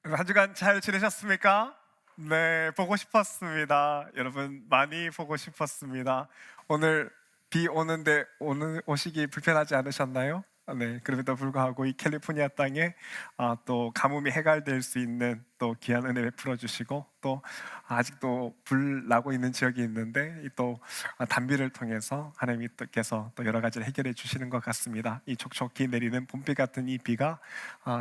한 주간 잘 지내셨습니까? 네, 보고 싶었습니다. 여러분, 많이 보고 싶었습니다. 오늘 비 오는데 오시기 불편하지 않으셨나요? 네, 그럼에도 불구하고 이 캘리포니아 땅에 또 가뭄이 해갈될 수 있는 또 귀한 은혜 베풀어 주시고, 또 아직도 불 나고 있는 지역이 있는데 또 단비를 통해서 하나님께서 또 여러 가지를 해결해 주시는 것 같습니다. 이 촉촉히 내리는 봄비 같은 이 비가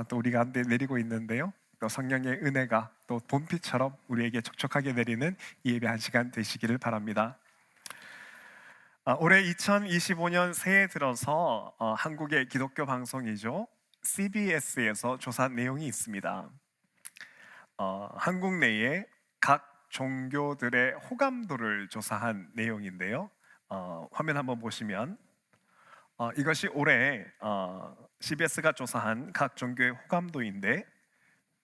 또 우리 가운데 내리고 있는데요, 또 성령의 은혜가 또 봄비처럼 우리에게 촉촉하게 내리는 이 예배 한 시간 되시기를 바랍니다. 올해 2025년 새해 들어서 한국의 기독교 방송이죠, CBS에서 조사한 내용이 있습니다. 한국 내에 각 종교들의 호감도를 조사한 내용인데요. 화면 한번 보시면 이것이 올해 CBS가 조사한 각 종교의 호감도인데,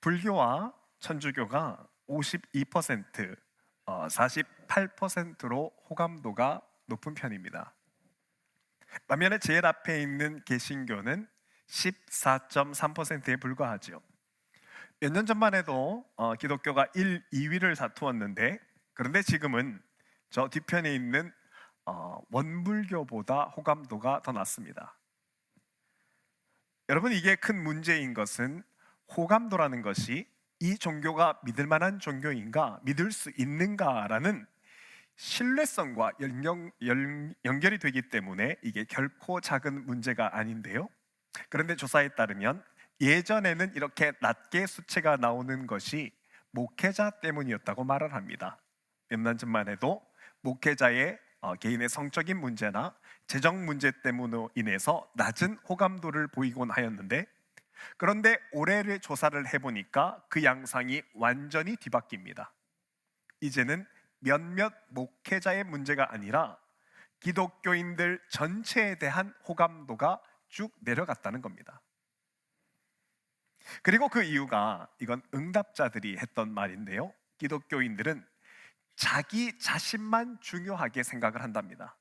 불교와 천주교가 52%, 48%로 호감도가 높은 편입니다. 반면에 제일 앞에 있는 개신교는 14.3%에 불과하죠. 몇 년 전만 해도 기독교가 1, 2위를 다투었는데, 그런데 지금은 저 뒤편에 있는 원불교보다 호감도가 더 낮습니다. 여러분, 이게 큰 문제인 것은 호감도라는 것이 이 종교가 믿을 만한 종교인가, 믿을 수 있는가라는 신뢰성과 연결이 되기 때문에 이게 결코 작은 문제가 아닌데요. 그런데 조사에 따르면 예전에는 이렇게 낮게 수치가 나오는 것이 목회자 때문이었다고 말을 합니다. 몇 년 전만 해도 목회자의 개인의 성적인 문제나 재정 문제 때문으로 인해서 낮은 호감도를 보이곤 하였는데, 그런데 올해를 조사를 해보니까 그 양상이 완전히 뒤바뀝니다. 이제는 몇몇 목회자의 문제가 아니라 기독교인들 전체에 대한 호감도가 쭉 내려갔다는 겁니다. 그리고 그 이유가, 이건 응답자들이 했던 말인데요, 기독교인들은 자기 자신만 중요하게 생각을 한답니다.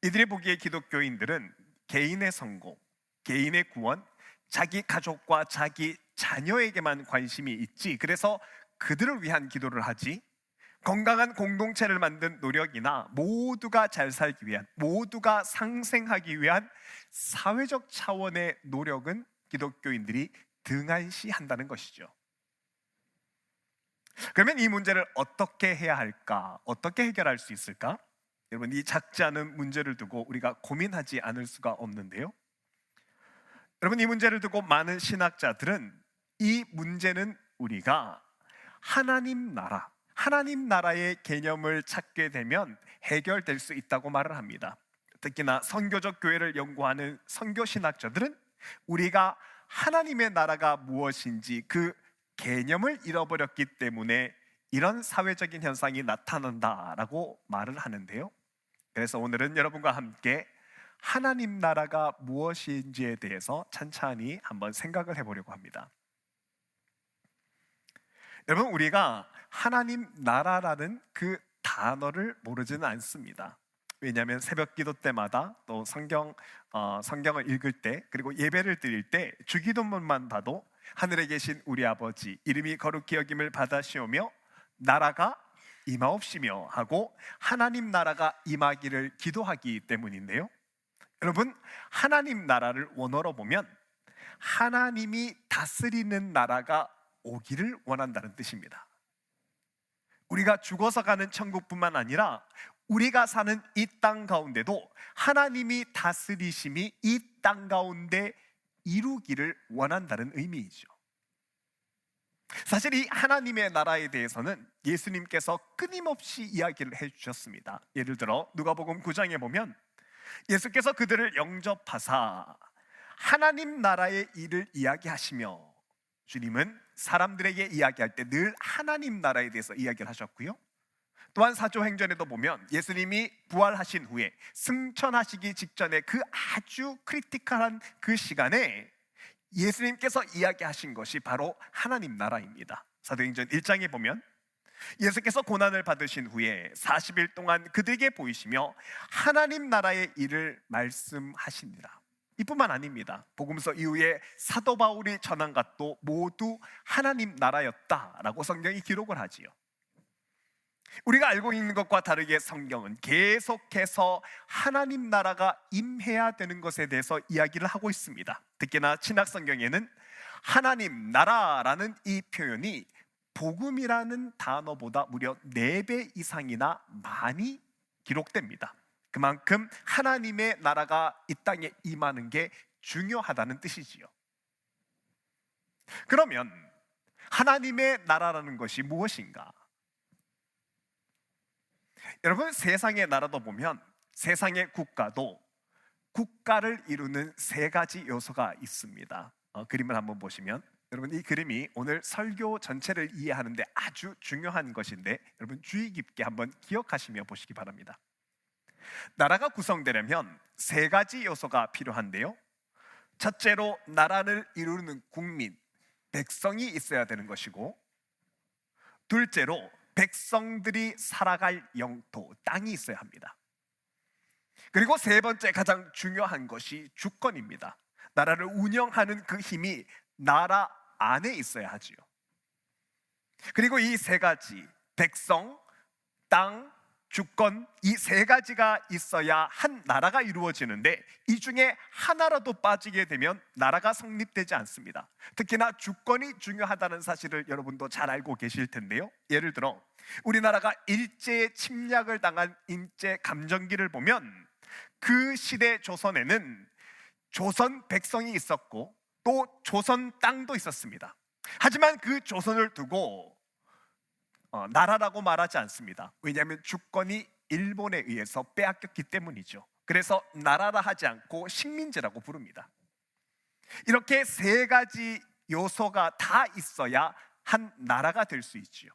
이들이 보기에 기독교인들은 개인의 성공, 개인의 구원, 자기 가족과 자기 자녀에게만 관심이 있지, 그래서 그들을 위한 기도를 하지, 건강한 공동체를 만든 노력이나 모두가 잘 살기 위한, 모두가 상생하기 위한 사회적 차원의 노력은 기독교인들이 등한시한다는 것이죠. 그러면 이 문제를 어떻게 해야 할까? 어떻게 해결할 수 있을까? 여러분, 이 작지 않은 문제를 두고 우리가 고민하지 않을 수가 없는데요. 여러분, 이 문제를 두고 많은 신학자들은 이 문제는 우리가 하나님 나라의 개념을 찾게 되면 해결될 수 있다고 말을 합니다. 특히나 선교적 교회를 연구하는 선교신학자들은 우리가 하나님의 나라가 무엇인지 그 개념을 잃어버렸기 때문에 이런 사회적인 현상이 나타난다라고 말을 하는데요. 그래서 오늘은 여러분과 함께 하나님 나라가 무엇인지에 대해서 찬찬히 한번 생각을 해보려고 합니다. 여러분, 우리가 하나님 나라라는 그 단어를 모르지는 않습니다. 왜냐하면 새벽 기도 때마다 또 성경을 읽을 때, 그리고 예배를 드릴 때 주기도문만 봐도 하늘에 계신 우리 아버지 이름이 거룩히 여김을 받으시오며 나라가 임하옵시며 하고 하나님 나라가 임하기를 기도하기 때문인데요. 여러분, 하나님 나라를 원어로 보면 하나님이 다스리는 나라가 오기를 원한다는 뜻입니다. 우리가 죽어서 가는 천국뿐만 아니라 우리가 사는 이 땅 가운데도 하나님이 다스리심이 이 땅 가운데 이루기를 원한다는 의미이죠. 사실 이 하나님의 나라에 대해서는 예수님께서 끊임없이 이야기를 해주셨습니다. 예를 들어 누가복음 9장에 보면 예수께서 그들을 영접하사 하나님 나라의 일을 이야기하시며, 주님은 사람들에게 이야기할 때 늘 하나님 나라에 대해서 이야기를 하셨고요, 또한 사도행전에도 보면 예수님이 부활하신 후에 승천하시기 직전에 그 아주 크리티컬한 그 시간에 예수님께서 이야기하신 것이 바로 하나님 나라입니다. 사도행전 1장에 보면 예수께서 고난을 받으신 후에 40일 동안 그들에게 보이시며 하나님 나라의 일을 말씀하시니라. 이뿐만 아닙니다. 복음서 이후에 사도 바울이 전한 것도 모두 하나님 나라였다라고 성경이 기록을 하지요. 우리가 알고 있는 것과 다르게 성경은 계속해서 하나님 나라가 임해야 되는 것에 대해서 이야기를 하고 있습니다. 특히나 신약 성경에는 하나님 나라라는 이 표현이 복음이라는 단어보다 무려 4배 이상이나 많이 기록됩니다. 그만큼 하나님의 나라가 이 땅에 임하는 게 중요하다는 뜻이지요. 그러면 하나님의 나라라는 것이 무엇인가? 여러분, 세상의 나라도 보면 세상의 국가도 국가를 이루는 3가지 요소가 있습니다. 그림을 한번 보시면, 여러분, 이 그림이 오늘 설교 전체를 이해하는데 아주 중요한 것인데 여러분 주의 깊게 한번 기억하시며 보시기 바랍니다. 나라가 구성되려면 3가지 요소가 필요한데요, 첫째로 나라를 이루는 국민, 백성이 있어야 되는 것이고, 둘째로 백성들이 살아갈 영토, 땅이 있어야 합니다. 그리고 3번째 가장 중요한 것이 주권입니다. 나라를 운영하는 그 힘이 나라 안에 있어야 하지요. 그리고 이 3가지, 백성, 땅, 주권, 이 3가지가 있어야 한 나라가 이루어지는데, 이 중에 하나라도 빠지게 되면 나라가 성립되지 않습니다. 특히나 주권이 중요하다는 사실을 여러분도 잘 알고 계실 텐데요, 예를 들어 우리나라가 일제의 침략을 당한 일제 감정기를 보면 그 시대 조선에는 조선 백성이 있었고 또 조선 땅도 있었습니다. 하지만 그 조선을 두고 나라라고 말하지 않습니다. 왜냐하면 주권이 일본에 의해서 빼앗겼기 때문이죠. 그래서 나라라 하지 않고 식민지라고 부릅니다. 이렇게 3가지 요소가 다 있어야 한 나라가 될 수 있지요.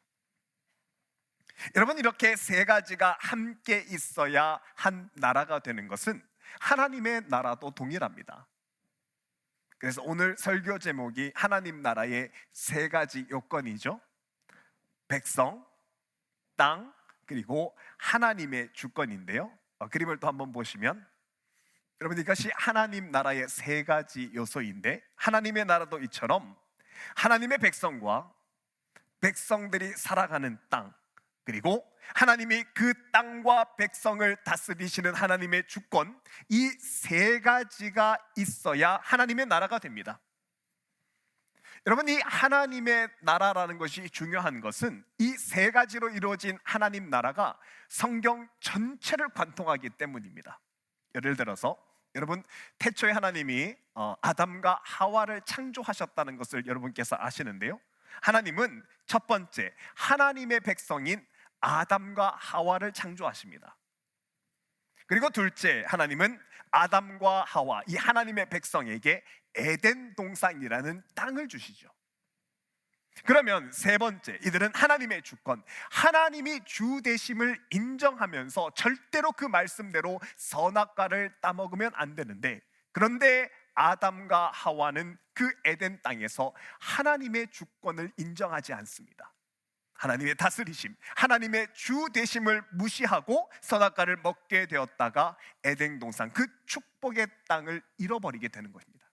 여러분, 이렇게 3가지가 함께 있어야 한 나라가 되는 것은 하나님의 나라도 동일합니다. 그래서 오늘 설교 제목이 하나님 나라의 3가지 요건이죠. 백성, 땅, 그리고 하나님의 주권인데요, 그림을 또 한번 보시면, 여러분, 이것이 하나님 나라의 3가지 요소인데, 하나님의 나라도 이처럼 하나님의 백성과 백성들이 살아가는 땅, 그리고 하나님이 그 땅과 백성을 다스리시는 하나님의 주권, 이 3가지가 있어야 하나님의 나라가 됩니다. 여러분, 이 하나님의 나라라는 것이 중요한 것은 이 3가지로 이루어진 하나님 나라가 성경 전체를 관통하기 때문입니다. 예를 들어서 여러분, 태초에 하나님이 아담과 하와를 창조하셨다는 것을 여러분께서 아시는데요, 하나님은 첫 번째 하나님의 백성인 아담과 하와를 창조하십니다. 그리고 둘째, 하나님은 아담과 하와, 이 하나님의 백성에게 에덴 동산이라는 땅을 주시죠. 그러면 3번째, 이들은 하나님의 주권, 하나님이 주 되심을 인정하면서 절대로 그 말씀대로 선악과를 따먹으면 안 되는데, 그런데 아담과 하와는 그 에덴 땅에서 하나님의 주권을 인정하지 않습니다. 하나님의 다스리심, 하나님의 주 되심을 무시하고 선악과를 먹게 되었다가 에덴 동산, 그 축복의 땅을 잃어버리게 되는 것입니다.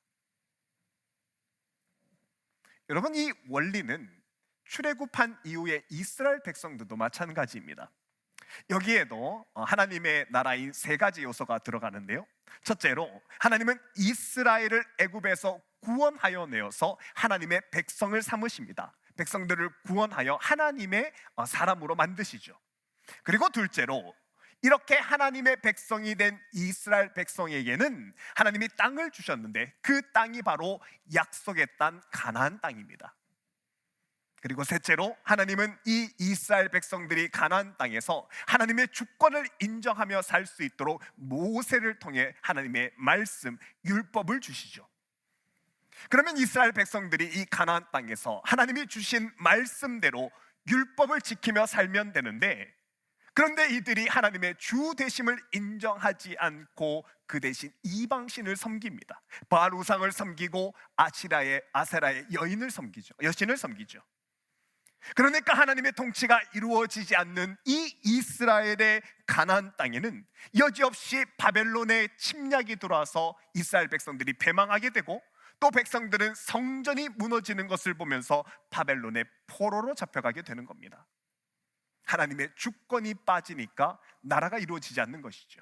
여러분, 이 원리는 출애굽한 이후의 이스라엘 백성들도 마찬가지입니다. 여기에도 하나님의 나라인 3가지 요소가 들어가는데요, 첫째로 하나님은 이스라엘을 애굽에서 구원하여 내어서 하나님의 백성을 삼으십니다. 백성들을 구원하여 하나님의 사람으로 만드시죠. 그리고 둘째로, 이렇게 하나님의 백성이 된 이스라엘 백성에게는 하나님이 땅을 주셨는데 그 땅이 바로 약속의 땅 가나안 땅입니다. 그리고 셋째로, 하나님은 이 이스라엘 백성들이 가나안 땅에서 하나님의 주권을 인정하며 살 수 있도록 모세를 통해 하나님의 말씀, 율법을 주시죠. 그러면 이스라엘 백성들이 이 가나안 땅에서 하나님이 주신 말씀대로 율법을 지키며 살면 되는데, 그런데 이들이 하나님의 주 되심을 인정하지 않고 그 대신 이방신을 섬깁니다. 바알 우상을 섬기고 아세라의 여신을 섬기죠. 그러니까 하나님의 통치가 이루어지지 않는 이 이스라엘의 가나안 땅에는 여지없이 바벨론의 침략이 들어와서 이스라엘 백성들이 패망하게 되고, 또 백성들은 성전이 무너지는 것을 보면서 바벨론의 포로로 잡혀가게 되는 겁니다. 하나님의 주권이 빠지니까 나라가 이루어지지 않는 것이죠.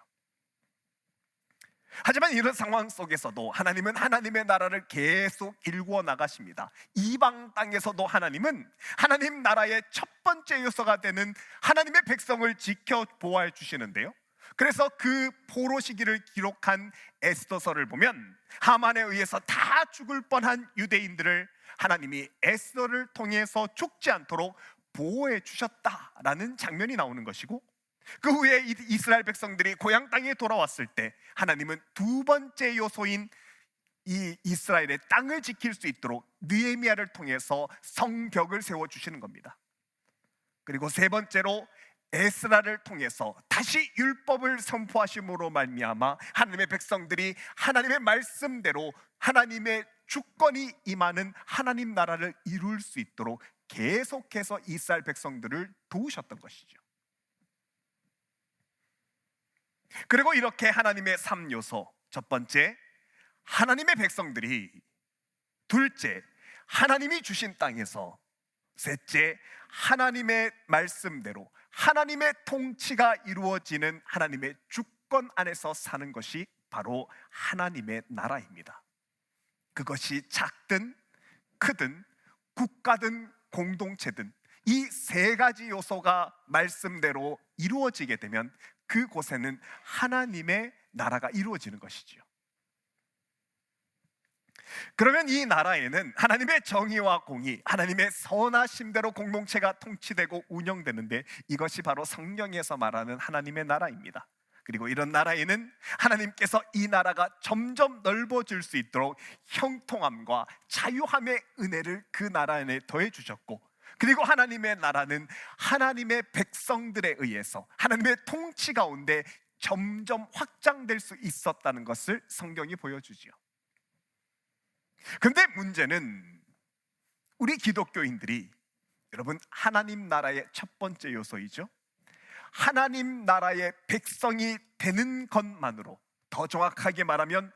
하지만 이런 상황 속에서도 하나님은 하나님의 나라를 계속 일구어 나가십니다. 이방 땅에서도 하나님은 하나님 나라의 첫 번째 요소가 되는 하나님의 백성을 지켜 보호해 주시는데요, 그래서 그 포로 시기를 기록한 에스더서를 보면 하만에 의해서 다 죽을 뻔한 유대인들을 하나님이 에스더를 통해서 죽지 않도록 보호해 주셨다라는 장면이 나오는 것이고, 그 후에 이스라엘 백성들이 고향 땅에 돌아왔을 때 하나님은 두 번째 요소인 이 이스라엘의 땅을 지킬 수 있도록 느헤미야를 통해서 성벽을 세워주시는 겁니다. 그리고 세 번째로 에스라를 통해서 다시 율법을 선포하심으로 말미암아 하나님의 백성들이 하나님의 말씀대로 하나님의 주권이 임하는 하나님 나라를 이룰 수 있도록 계속해서 이스라엘 백성들을 도우셨던 것이죠. 그리고 이렇게 하나님의 3요소, 첫 번째 하나님의 백성들이, 둘째 하나님이 주신 땅에서, 셋째 하나님의 말씀대로 하나님의 통치가 이루어지는 하나님의 주권 안에서 사는 것이 바로 하나님의 나라입니다. 그것이 작든 크든 국가든 공동체든 이 세 가지 요소가 말씀대로 이루어지게 되면 그곳에는 하나님의 나라가 이루어지는 것이지요. 그러면 이 나라에는 하나님의 정의와 공의, 하나님의 선하심대로 공동체가 통치되고 운영되는데, 이것이 바로 성경에서 말하는 하나님의 나라입니다. 그리고 이런 나라에는 하나님께서 이 나라가 점점 넓어질 수 있도록 형통함과 자유함의 은혜를 그 나라 안에 더해 주셨고, 그리고 하나님의 나라는 하나님의 백성들에 의해서 하나님의 통치 가운데 점점 확장될 수 있었다는 것을 성경이 보여주지요. 근데 문제는 우리 기독교인들이, 여러분, 하나님 나라의 첫 번째 요소이죠, 하나님 나라의 백성이 되는 것만으로, 더 정확하게 말하면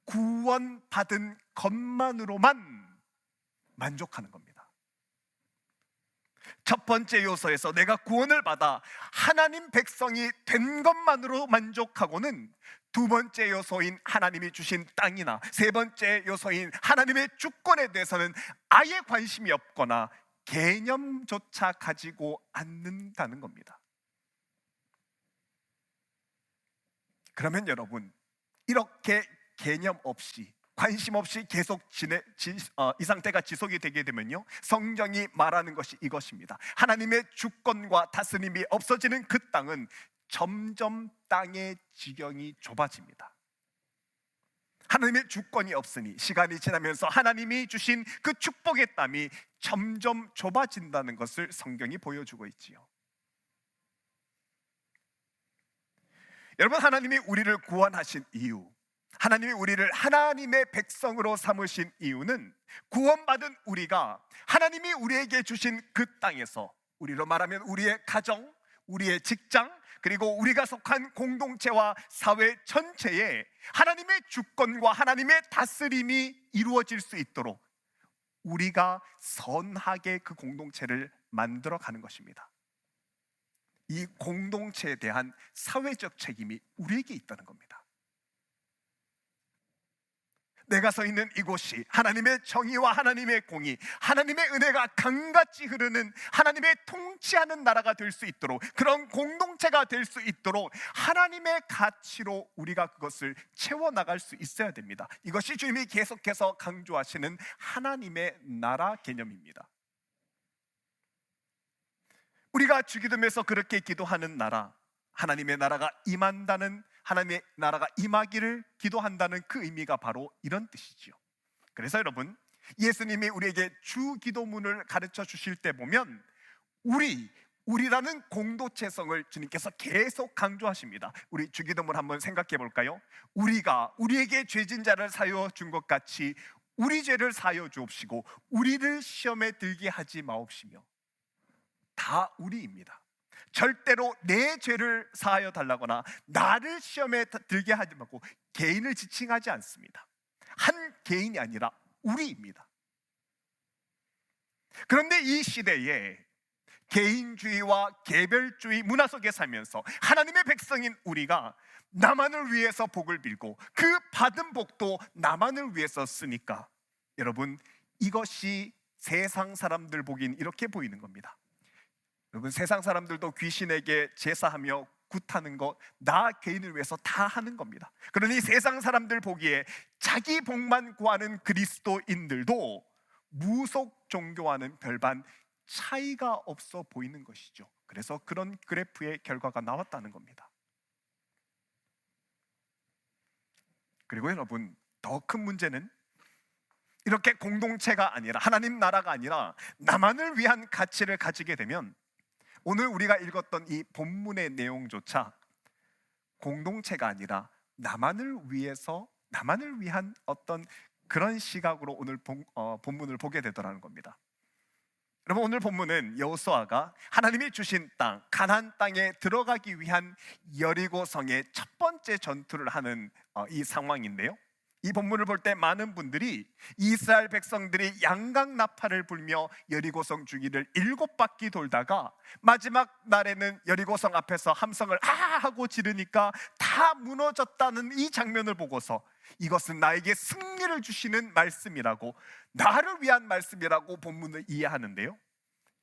구원받은 것만으로만 만족하는 겁니다. 첫 번째 요소에서 내가 구원을 받아 하나님 백성이 된 것만으로 만족하고는 두 번째 요소인 하나님이 주신 땅이나 세 번째 요소인 하나님의 주권에 대해서는 아예 관심이 없거나 개념조차 가지고 않는다는 겁니다. 그러면 여러분, 이렇게 개념 없이, 관심 없이 계속 이 상태가 지속이 되게 되면요, 성경이 말하는 것이 이것입니다. 하나님의 주권과 다스림이 없어지는 그 땅은 점점 땅의 지경이 좁아집니다. 하나님의 주권이 없으니 시간이 지나면서 하나님이 주신 그 축복의 땅이 점점 좁아진다는 것을 성경이 보여주고 있지요. 여러분, 하나님이 우리를 구원하신 이유, 하나님이 우리를 하나님의 백성으로 삼으신 이유는 구원받은 우리가 하나님이 우리에게 주신 그 땅에서, 우리로 말하면 우리의 가정, 우리의 직장, 그리고 우리가 속한 공동체와 사회 전체에 하나님의 주권과 하나님의 다스림이 이루어질 수 있도록 우리가 선하게 그 공동체를 만들어가는 것입니다. 이 공동체에 대한 사회적 책임이 우리에게 있다는 겁니다. 내가 서 있는 이곳이 하나님의 정의와 하나님의 공의, 하나님의 은혜가 강같이 흐르는 하나님의 통치하는 나라가 될 수 있도록, 그런 공동체가 될 수 있도록 하나님의 가치로 우리가 그것을 채워나갈 수 있어야 됩니다. 이것이 주님이 계속해서 강조하시는 하나님의 나라 개념입니다. 우리가 주기도면서 그렇게 기도하는 나라, 하나님의 나라가 임한다는, 하나님의 나라가 임하기를 기도한다는 그 의미가 바로 이런 뜻이지요. 그래서 여러분, 예수님이 우리에게 주기도문을 가르쳐 주실 때 보면 우리라는 공동체성을 주님께서 계속 강조하십니다. 우리 주기도문 한번 생각해 볼까요? 우리가 우리에게 죄진 자를 사여 준 것 같이 우리 죄를 사여 주옵시고 우리를 시험에 들게 하지 마옵시며. 다 우리입니다. 절대로 내 죄를 사하여 달라거나 나를 시험에 들게 하지 말고 개인을 지칭하지 않습니다. 한 개인이 아니라 우리입니다. 그런데 이 시대에 개인주의와 개별주의 문화 속에 살면서 하나님의 백성인 우리가 나만을 위해서 복을 빌고 그 받은 복도 나만을 위해서 쓰니까 여러분, 이것이 세상 사람들 보기엔 이렇게 보이는 겁니다. 여러분, 세상 사람들도 귀신에게 제사하며 굿하는 것 나 개인을 위해서 다 하는 겁니다. 그러니 세상 사람들 보기에 자기 복만 구하는 그리스도인들도 무속 종교와는 별반 차이가 없어 보이는 것이죠. 그래서 그런 그래프의 결과가 나왔다는 겁니다. 그리고 여러분, 더 큰 문제는 이렇게 공동체가 아니라 하나님 나라가 아니라 나만을 위한 가치를 가지게 되면 오늘 우리가 읽었던 이 본문의 내용조차 공동체가 아니라 나만을 위해서, 나만을 위한 어떤 그런 시각으로 오늘 본문을 보게 되더라는 겁니다. 여러분, 오늘 본문은 여호수아가 하나님이 주신 땅, 가나안 땅에 들어가기 위한 여리고성의 첫 번째 전투를 하는 이 상황인데요, 이 본문을 볼 때 많은 분들이 이스라엘 백성들이 양각 나팔을 불며 여리고성 주기를 7바퀴 돌다가 마지막 날에는 여리고성 앞에서 함성을 아 하고 지르니까 다 무너졌다는 이 장면을 보고서 이것은 나에게 승리를 주시는 말씀이라고, 나를 위한 말씀이라고 본문을 이해하는데요,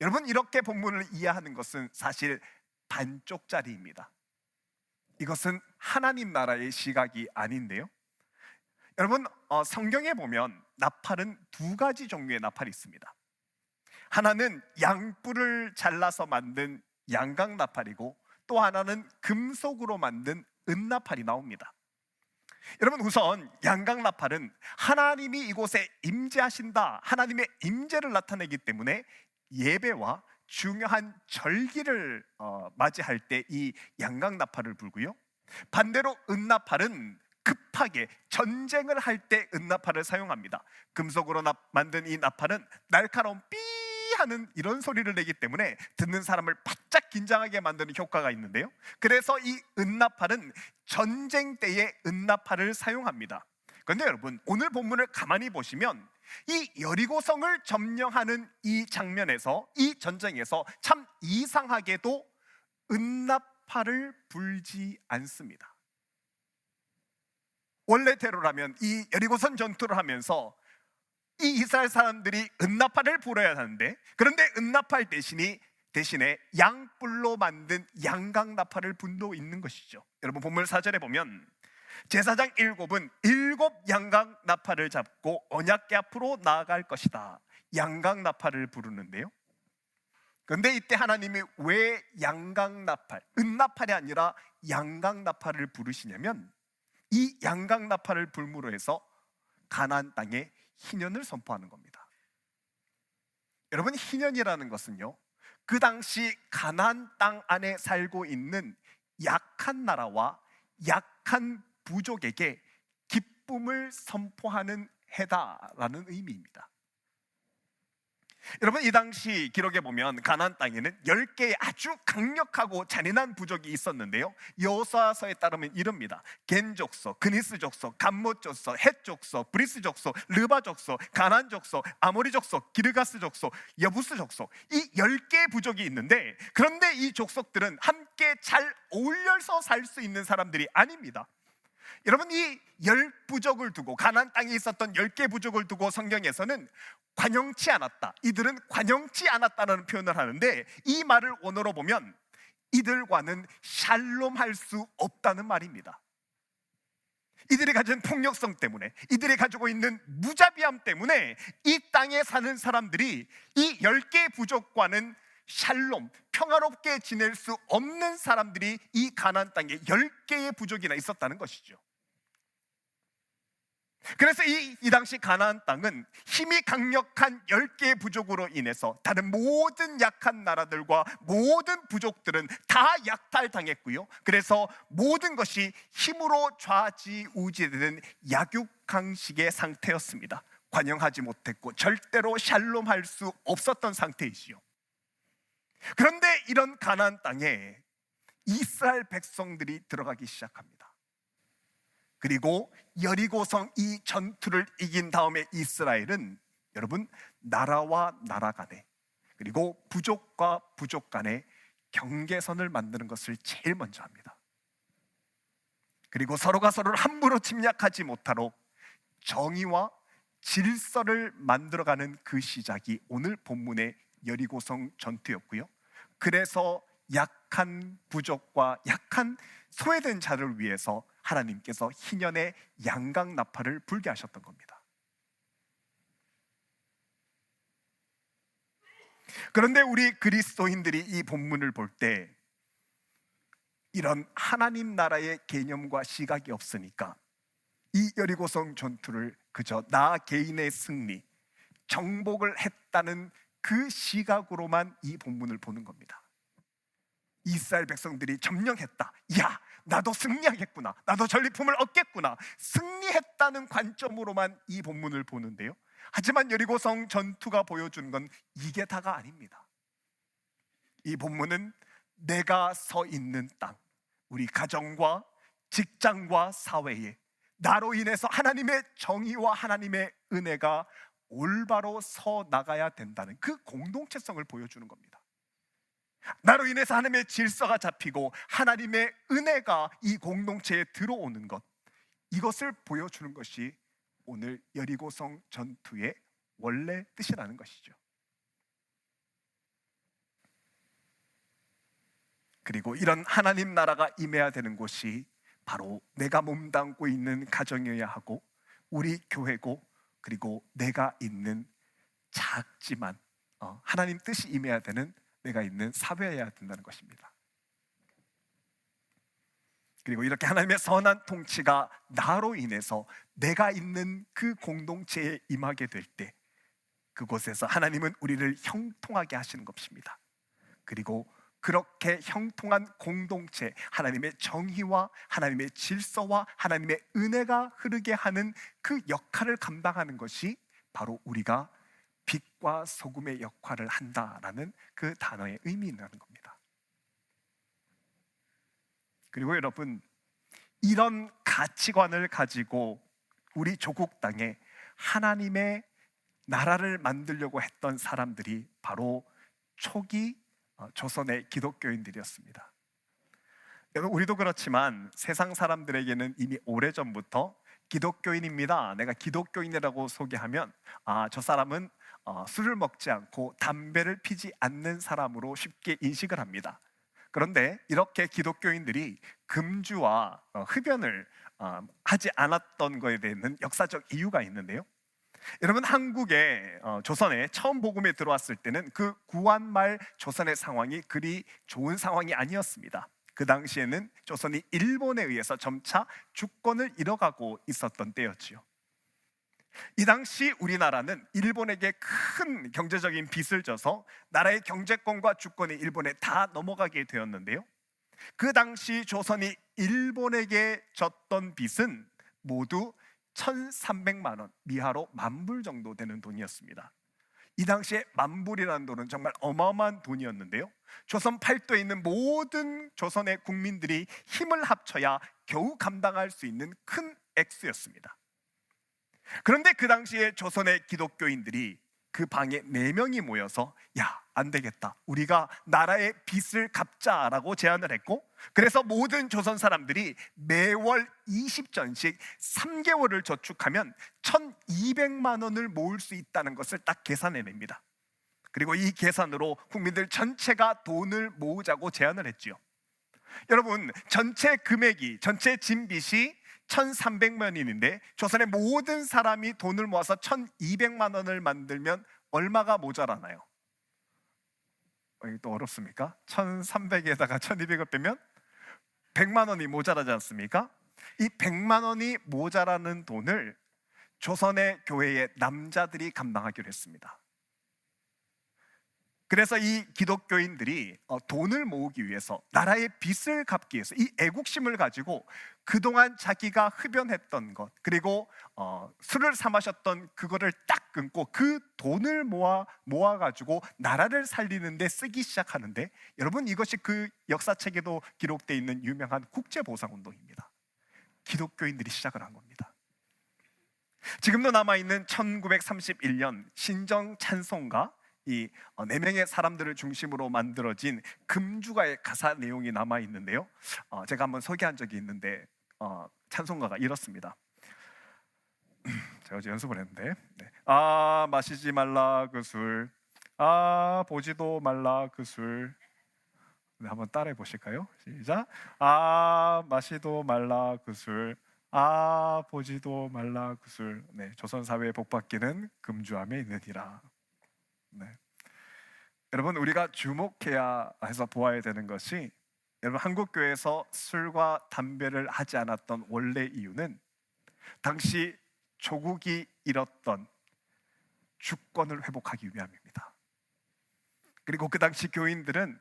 여러분, 이렇게 본문을 이해하는 것은 사실 반쪽짜리입니다. 이것은 하나님 나라의 시각이 아닌데요, 여러분, 성경에 보면 나팔은 두 가지 종류의 나팔이 있습니다. 하나는 양뿔을 잘라서 만든 양각 나팔이고 또 하나는 금속으로 만든 은나팔이 나옵니다. 여러분, 우선 양각 나팔은 하나님이 이곳에 임재하신다, 하나님의 임재를 나타내기 때문에 예배와 중요한 절기를 맞이할 때 이 양각 나팔을 불고요, 반대로 은나팔은 급하게 전쟁을 할 때 은나팔을 사용합니다. 금속으로 만든 이 나팔은 날카로운 삐 하는 이런 소리를 내기 때문에 듣는 사람을 바짝 긴장하게 만드는 효과가 있는데요, 그래서 이 은나팔은 전쟁 때에 은나팔을 사용합니다. 그런데 여러분, 오늘 본문을 가만히 보시면 이 여리고성을 점령하는 이 장면에서, 이 전쟁에서 참 이상하게도 은나팔을 불지 않습니다. 원래대로라면 이 여리고성 전투를 하면서 이 이스라엘 사람들이 은나팔을 불어야 하는데, 그런데 은나팔 대신에 양뿔로 만든 양각 나팔을 분도 있는 것이죠. 여러분, 본문 4절에 보면 제사장 7은 7 양각 나팔을 잡고 언약궤 앞으로 나아갈 것이다, 양각 나팔을 부르는데요, 그런데 이때 하나님이 왜 양각 나팔, 은나팔이 아니라 양각 나팔을 부르시냐면 이 양각 나팔을 불므로 해서 가나안 땅에 희년을 선포하는 겁니다. 여러분, 희년이라는 것은요, 그 당시 가나안 땅 안에 살고 있는 약한 나라와 약한 부족에게 기쁨을 선포하는 해다라는 의미입니다. 여러분, 이 당시 기록에 보면 가나안 땅에는 10개의 아주 강력하고 잔인한 부족이 있었는데요, 여호수아서에 따르면 이릅니다. 겐 족속, 그니스 족속, 감못 족속, 헷 족속, 브리스 족속, 르바 족속, 가나안 족속, 아모리 족속, 기르가스 족속, 여부스 족속, 이 10개의 부족이 있는데, 그런데 이 족속들은 함께 잘 어울려서 살 수 있는 사람들이 아닙니다. 여러분, 이 10부족을 두고, 가나안 땅에 있었던 10개 부족을 두고 성경에서는 관영치 않았다, 이들은 관영치 않았다는 표현을 하는데, 이 말을 원어로 보면 이들과는 샬롬할 수 없다는 말입니다. 이들이 가진 폭력성 때문에, 이들이 가지고 있는 무자비함 때문에 이 땅에 사는 사람들이 이 10개의 부족과는 샬롬, 평화롭게 지낼 수 없는 사람들이 이 가나안 땅에 10개의 부족이나 있었다는 것이죠. 그래서 이 당시 가나안 땅은 힘이 강력한 10개의 부족으로 인해서 다른 모든 약한 나라들과 모든 부족들은 다 약탈당했고요, 그래서 모든 것이 힘으로 좌지우지되는 약육강식의 상태였습니다. 관영하지 못했고 절대로 샬롬할 수 없었던 상태이지요. 그런데 이런 가나안 땅에 이스라엘 백성들이 들어가기 시작합니다. 그리고 여리고성 이 전투를 이긴 다음에 이스라엘은 여러분, 나라와 나라 간에, 그리고 부족과 부족 간에 경계선을 만드는 것을 제일 먼저 합니다. 그리고 서로가 서로를 함부로 침략하지 못하도록 정의와 질서를 만들어가는 그 시작이 오늘 본문의 여리고성 전투였고요. 그래서 약한 부족과 약한 소외된 자를 위해서 하나님께서 희년의 양각 나팔을 불게 하셨던 겁니다. 그런데 우리 그리스도인들이 이 본문을 볼 때 이런 하나님 나라의 개념과 시각이 없으니까 이 여리고성 전투를 그저 나 개인의 승리, 정복을 했다는 그 시각으로만 이 본문을 보는 겁니다. 이스라엘 백성들이 점령했다, 야 나도 승리하겠구나, 나도 전리품을 얻겠구나, 승리했다는 관점으로만 이 본문을 보는데요, 하지만 여리고성 전투가 보여준 건 이게 다가 아닙니다. 이 본문은 내가 서 있는 땅, 우리 가정과 직장과 사회에 나로 인해서 하나님의 정의와 하나님의 은혜가 올바로 서 나가야 된다는 그 공동체성을 보여주는 겁니다. 나로 인해서 하나님의 질서가 잡히고 하나님의 은혜가 이 공동체에 들어오는 것, 이것을 보여주는 것이 오늘 여리고성 전투의 원래 뜻이라는 것이죠. 그리고 이런 하나님 나라가 임해야 되는 곳이 바로 내가 몸담고 있는 가정이어야 하고 우리 교회고, 그리고 내가 있는 작지만 하나님 뜻이 임해야 되는 내가 있는 사회여야 된다는 것입니다. 그리고 이렇게 하나님의 선한 통치가 나로 인해서 내가 있는 그 공동체에 임하게 될 때 그곳에서 하나님은 우리를 형통하게 하시는 것입니다. 그리고 그렇게 형통한 공동체, 하나님의 정의와 하나님의 질서와 하나님의 은혜가 흐르게 하는 그 역할을 감당하는 것이 바로 우리가 빛과 소금의 역할을 한다라는 그 단어의 의미라는 겁니다. 그리고 여러분, 이런 가치관을 가지고 우리 조국 땅에 하나님의 나라를 만들려고 했던 사람들이 바로 초기 조선의 기독교인들이었습니다. 여러분, 우리도 그렇지만 세상 사람들에게는 이미 오래전부터 기독교인입니다, 내가 기독교인이라고 소개하면 저 사람은 술을 먹지 않고 담배를 피지 않는 사람으로 쉽게 인식을 합니다. 그런데 이렇게 기독교인들이 금주와 흡연을 하지 않았던 것에 대해서는 역사적 이유가 있는데요, 여러분, 한국에 조선에 처음 복음에 들어왔을 때는 그 구한말 조선의 상황이 그리 좋은 상황이 아니었습니다. 그 당시에는 조선이 일본에 의해서 점차 주권을 잃어가고 있었던 때였지요. 이 당시 우리나라는 일본에게 큰 경제적인 빚을 져서 나라의 경제권과 주권이 일본에 다 넘어가게 되었는데요, 그 당시 조선이 일본에게 졌던 빚은 모두 1,300만 원, 미하로 10,000불 정도 되는 돈이었습니다. 이 당시에 10,000불이라는 돈은 정말 어마어마한 돈이었는데요, 조선 팔도에 있는 모든 조선의 국민들이 힘을 합쳐야 겨우 감당할 수 있는 큰 액수였습니다. 그런데 그 당시에 조선의 기독교인들이 그 방에 4명이 모여서 안 되겠다, 우리가 나라의 빚을 갚자라고 제안을 했고, 그래서 모든 조선 사람들이 매월 20전씩 3개월을 저축하면 1,200만 원을 모을 수 있다는 것을 딱 계산해냅니다. 그리고 이 계산으로 국민들 전체가 돈을 모으자고 제안을 했지요. 여러분, 전체 금액이, 전체 진빚이 1,300만 원인데 조선의 모든 사람이 돈을 모아서 1,200만 원을 만들면 얼마가 모자라나요? 이게 또 어렵습니까? 1,300에다가 1,200을 빼면 100만 원이 모자라지 않습니까? 이 100만 원이 모자라는 돈을 조선의 교회의 남자들이 감당하기로 했습니다. 그래서 이 기독교인들이 돈을 모으기 위해서, 나라의 빚을 갚기 위해서 이 애국심을 가지고 그동안 자기가 흡연했던 것, 그리고 술을 사 마셨던 그거를 딱 끊고 그 돈을 모아 가지고 나라를 살리는 데 쓰기 시작하는데, 여러분, 이것이 그 역사책에도 기록되어 있는 유명한 국제보상운동입니다. 기독교인들이 시작을 한 겁니다. 지금도 남아있는 1931년 신정 찬송가, 이 4명의 사람들을 중심으로 만들어진 금주가의 가사 내용이 남아있는데요, 제가 한번 소개한 적이 있는데 찬송가가 이렇습니다. 제가 어제 연습을 했는데, 네. 아, 마시지 말라 그 술, 아, 보지도 말라 그 술. 네, 한번 따라해 보실까요? 시작. 아, 마시도 말라 그 술, 아, 보지도 말라 그 술. 네, 조선 사회의 복받기는 금주함에 있느니라. 네. 여러분, 우리가 주목해야 해서 보아야 되는 것이, 여러분, 한국 교회에서 술과 담배를 하지 않았던 원래 이유는 당시 조국이 잃었던 주권을 회복하기 위함입니다. 그리고 그 당시 교인들은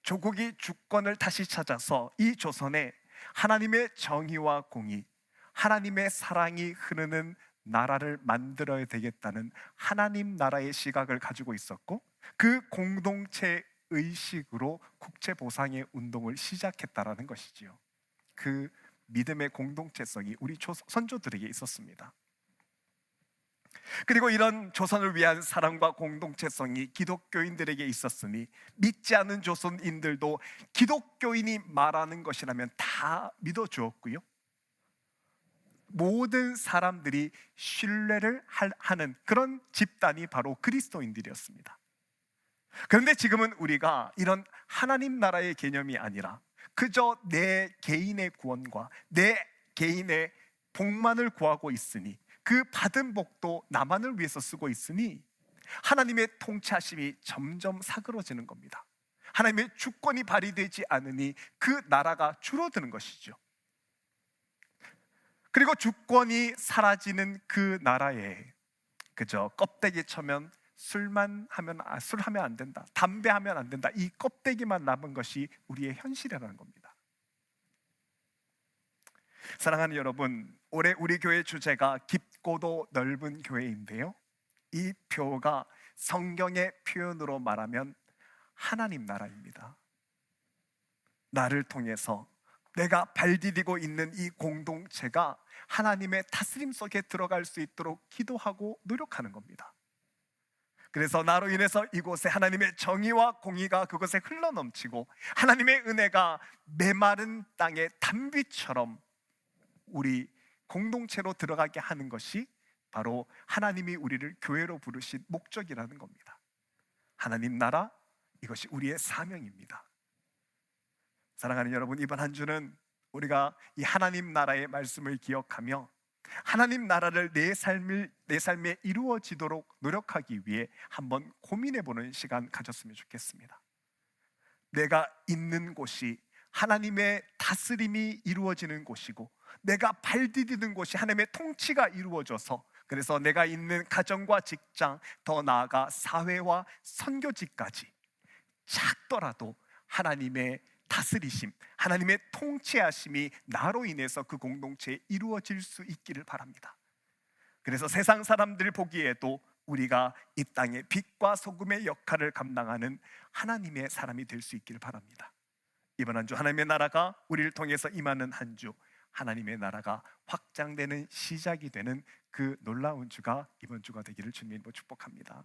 조국이 주권을 다시 찾아서 이 조선에 하나님의 정의와 공의, 하나님의 사랑이 흐르는 나라를 만들어야 되겠다는 하나님 나라의 시각을 가지고 있었고, 그 공동체 의식으로 국제보상의 운동을 시작했다라는 것이지요. 그 믿음의 공동체성이 우리 선조들에게 있었습니다. 그리고 이런 조선을 위한 사랑과 공동체성이 기독교인들에게 있었으니, 믿지 않은 조선인들도 기독교인이 말하는 것이라면 다 믿어주었고요, 모든 사람들이 신뢰를 하는 그런 집단이 바로 그리스도인들이었습니다. 그런데 지금은 우리가 이런 하나님 나라의 개념이 아니라 그저 내 개인의 구원과 내 개인의 복만을 구하고 있으니, 그 받은 복도 나만을 위해서 쓰고 있으니 하나님의 통치하심이 점점 사그러지는 겁니다. 하나님의 주권이 발휘되지 않으니 그 나라가 줄어드는 것이죠. 그리고 주권이 사라지는 그 나라에 그저 껍데기 쳐면 술 하면 안 된다, 담배 하면 안 된다, 이 껍데기만 남은 것이 우리의 현실이라는 겁니다. 사랑하는 여러분, 올해 우리 교회 주제가 깊고도 넓은 교회인데요, 이 표가 성경의 표현으로 말하면 하나님 나라입니다. 나를 통해서 내가 발디디고 있는 이 공동체가 하나님의 다스림 속에 들어갈 수 있도록 기도하고 노력하는 겁니다. 그래서 나로 인해서 이곳에 하나님의 정의와 공의가 그곳에 흘러넘치고 하나님의 은혜가 메마른 땅의 단비처럼 우리 공동체로 들어가게 하는 것이 바로 하나님이 우리를 교회로 부르신 목적이라는 겁니다. 하나님 나라, 이것이 우리의 사명입니다. 사랑하는 여러분, 이번 한 주는 우리가 이 하나님 나라의 말씀을 기억하며 하나님 나라를 내 삶에 이루어지도록 노력하기 위해 한번 고민해보는 시간 가졌으면 좋겠습니다. 내가 있는 곳이 하나님의 다스림이 이루어지는 곳이고, 내가 발디디는 곳이 하나님의 통치가 이루어져서, 그래서 내가 있는 가정과 직장, 더 나아가 사회와 선교지까지 작더라도 하나님의 다스리심, 하나님의 통치하심이 나로 인해서 그 공동체에 이루어질 수 있기를 바랍니다. 그래서 세상 사람들 보기에도 우리가 이 땅의 빛과 소금의 역할을 감당하는 하나님의 사람이 될 수 있기를 바랍니다. 이번 한 주 하나님의 나라가 우리를 통해서 임하는 한 주, 하나님의 나라가 확장되는 시작이 되는 그 놀라운 주가 이번 주가 되기를 주님으로 축복합니다.